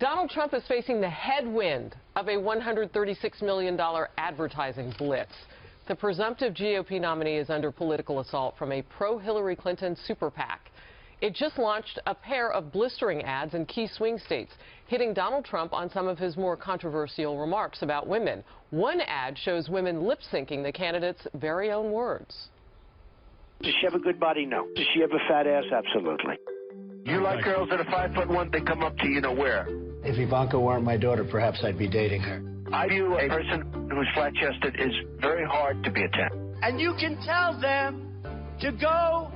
Donald Trump is facing the headwind of a $136 million advertising blitz. The presumptive GOP nominee is under political assault from a pro-Hillary Clinton super PAC. It just launched a pair of blistering ads in key swing states, hitting Donald Trump on some of his more controversial remarks about women. One ad shows women lip-syncing the candidate's very own words. Does she have a good body? No. Does she have a fat ass? Absolutely. You like girls that are 5'1", they come up to you know where. If Ivanka weren't my daughter, perhaps I'd be dating her. I view a person who's flat-chested is very hard to be a 10. And you can tell them to go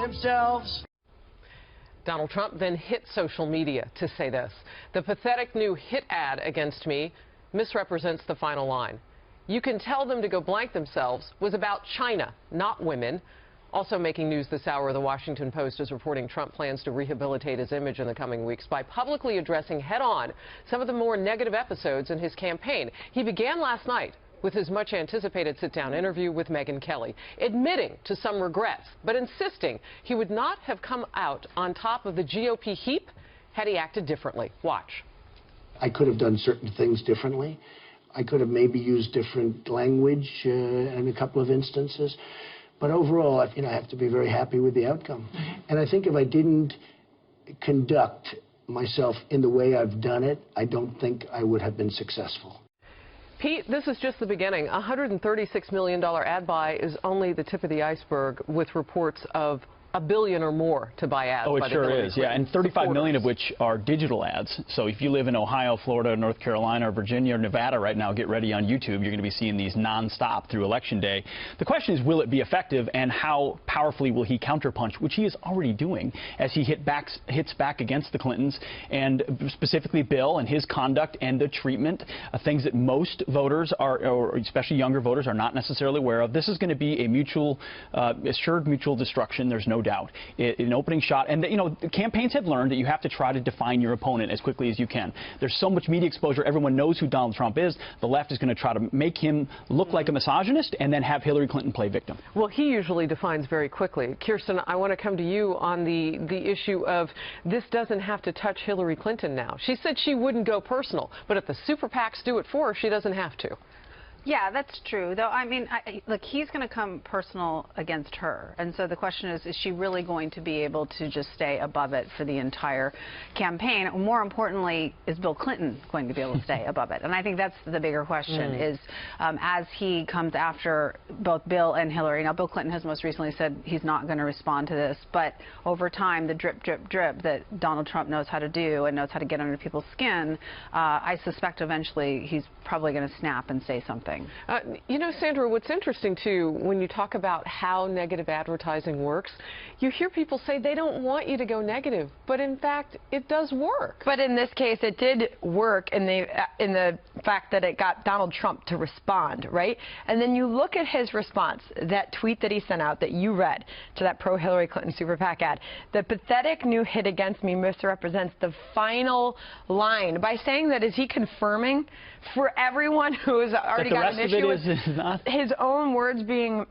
themselves. Donald Trump then hit social media to say this: "The pathetic new hit ad against me misrepresents the final line. You can tell them to go blank themselves was about China, not women." Also making news this hour, the Washington Post is reporting Trump plans to rehabilitate his image in the coming weeks by publicly addressing head-on some of the more negative episodes in his campaign. He began last night with his much-anticipated sit-down interview with Megyn Kelly, admitting to some regrets, but insisting he would not have come out on top of the GOP heap had he acted differently. Watch. I could have done certain things differently. I could have maybe used different language in a couple of instances. But overall, I have to be very happy with the outcome. And I think if I didn't conduct myself in the way I've done it, I don't think I would have been successful. Pete, this is just the beginning. A $136 million ad buy is only the tip of the iceberg, with reports of $1 billion or more to buy ads. Oh, it sure is, yeah, and 35 million of which are digital ads. So if you live in Ohio, Florida, North Carolina, or Virginia, or Nevada right now, get ready on YouTube. You're going to be seeing these nonstop through Election Day. The question is, will it be effective, and how powerfully will he counterpunch, which he is already doing as he hits back against the Clintons, and specifically Bill and his conduct and the treatment, things that most voters or especially younger voters, are not necessarily aware of. This is going to be a mutual, assured mutual destruction. There's no doubt. An opening shot, and campaigns have learned that you have to try to define your opponent as quickly as you can. There's so much media exposure. Everyone knows who Donald Trump is. The left is going to try to make him look like a misogynist and then have Hillary Clinton play victim. Well, he usually defines very quickly. Kirsten, I want to come to you on the issue of this doesn't have to touch Hillary Clinton now. She said she wouldn't go personal, but if the super PACs do it for her, she doesn't have to. Yeah, that's true. Though, I mean, look, he's going to come personal against her. And so the question is she really going to be able to just stay above it for the entire campaign? More importantly, is Bill Clinton going to be able to stay above it? And I think that's the bigger question is as he comes after both Bill and Hillary. Now, Bill Clinton has most recently said he's not going to respond to this. But over time, the drip, drip, drip that Donald Trump knows how to do and knows how to get under people's skin, I suspect eventually he's probably going to snap and say something. Sandra, what's interesting, too, when you talk about how negative advertising works, you hear people say they don't want you to go negative, but in fact, it does work. But in this case, it did work in the fact that it got Donald Trump to respond, right? And then you look at his response, that tweet that he sent out that you read to that pro-Hillary Clinton super PAC ad. The pathetic new hit against me misrepresents the final line. By saying that, is he confirming for everyone who has already got an issue with his own words being,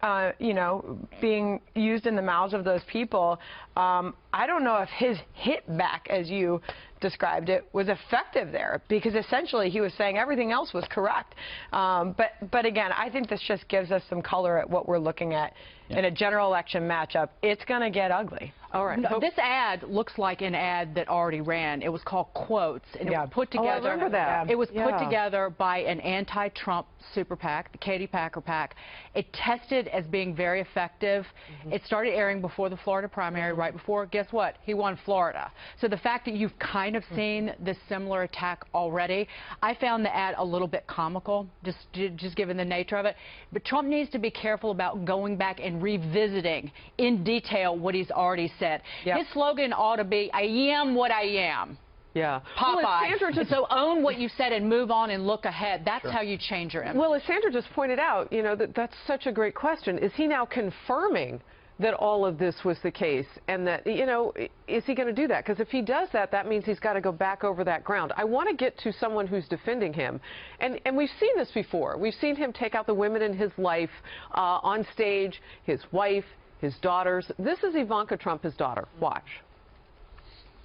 being used in the mouths of those people? I don't know if his hit back, as you described it, was effective there, because essentially he was saying everything else was correct. But again, I think this just gives us some color at what we're looking at in a general election matchup. It's going to get ugly. All right. No, this ad looks like an ad that already ran. It was called Quotes, and it was put together. I remember that. It was put together by an anti-Trump super PAC, the Katie Packer PAC. It tested as being very effective. It started airing before the Florida primary, right before. Guess what? He won Florida. So the fact that you've kind of seen this similar attack already, I found the ad a little bit comical, just given the nature of it. But Trump needs to be careful about going back and revisiting in detail what he's already said. His slogan ought to be, I am what I am. Yeah. Popeye. Well, so own what you said and move on and look ahead. That's how you change your image. Well, as Sandra just pointed out, that's such a great question. Is he now confirming that all of this was the case, and that, is he going to do that? Because if he does that, that means he's got to go back over that ground. I want to get to someone who's defending him, and we've seen this before. We've seen him take out the women in his life on stage, his wife, his daughters. This is Ivanka Trump, his daughter. Watch.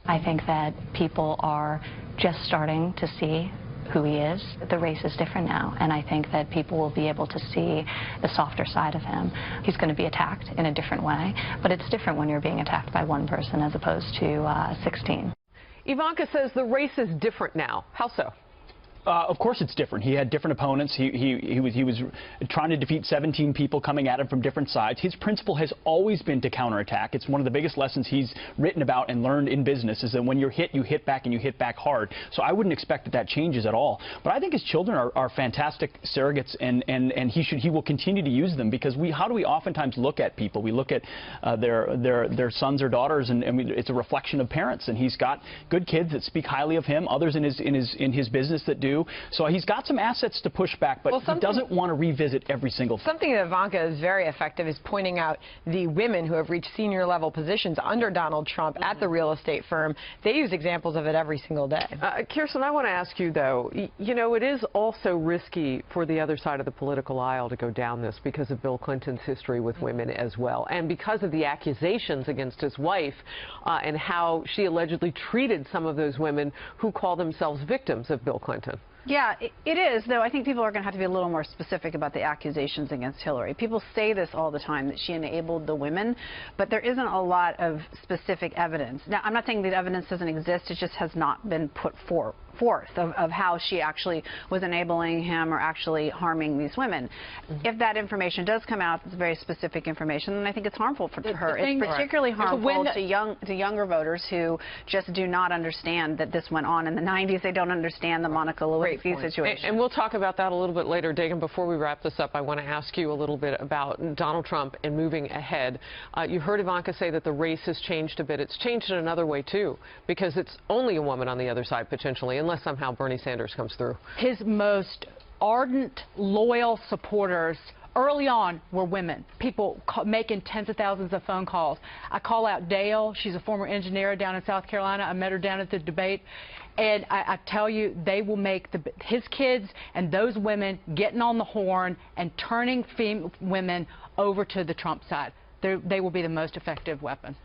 I think that people are just starting to see who he is. The race is different now, and I think that people will be able to see the softer side of him. He's going to be attacked in a different way, but it's different when you're being attacked by one person as opposed to 16. Ivanka says the race is different now. How so? Of course it's different. He had different opponents. He was trying to defeat 17 people coming at him from different sides. His principle has always been to counterattack. It's one of the biggest lessons he's written about and learned in business, is that when you're hit, you hit back, and you hit back hard. So I wouldn't expect that that changes at all. But I think his children are fantastic surrogates, and he will continue to use them, because how do we oftentimes look at people? We look at their sons or daughters, and it's a reflection of parents. And he's got good kids that speak highly of him, others in his business that do. So he's got some assets to push back, but he doesn't want to revisit every single thing. Something that Ivanka is very effective is pointing out the women who have reached senior level positions under Donald Trump at the real estate firm. They use examples of it every single day. Kirsten, I want to ask you, though, you know, it is also risky for the other side of the political aisle to go down this because of Bill Clinton's history with women as well, and because of the accusations against his wife and how she allegedly treated some of those women who call themselves victims of Bill Clinton. Yeah, it is, though I think people are going to have to be a little more specific about the accusations against Hillary. People say this all the time, that she enabled the women, but there isn't a lot of specific evidence. Now, I'm not saying that evidence doesn't exist, it just has not been put forth of how she actually was enabling him or actually harming these women. If that information does come out, it's very specific information, then I think it's harmful for her. It's particularly harmful to younger voters who just do not understand that this went on in the 90s. They don't understand the Monica Lewinsky situation. And we'll talk about that a little bit later. Dagan, before we wrap this up, I want to ask you a little bit about Donald Trump and moving ahead. You heard Ivanka say that the race has changed a bit. It's changed in another way, too, because it's only a woman on the other side, potentially, unless somehow Bernie Sanders comes through. His most ardent, loyal supporters early on were women, people making tens of thousands of phone calls. I call out Dale. She's a former engineer down in South Carolina. I met her down at the debate. And I tell you, they will make his kids and those women getting on the horn and turning women over to the Trump side. They will be the most effective weapon.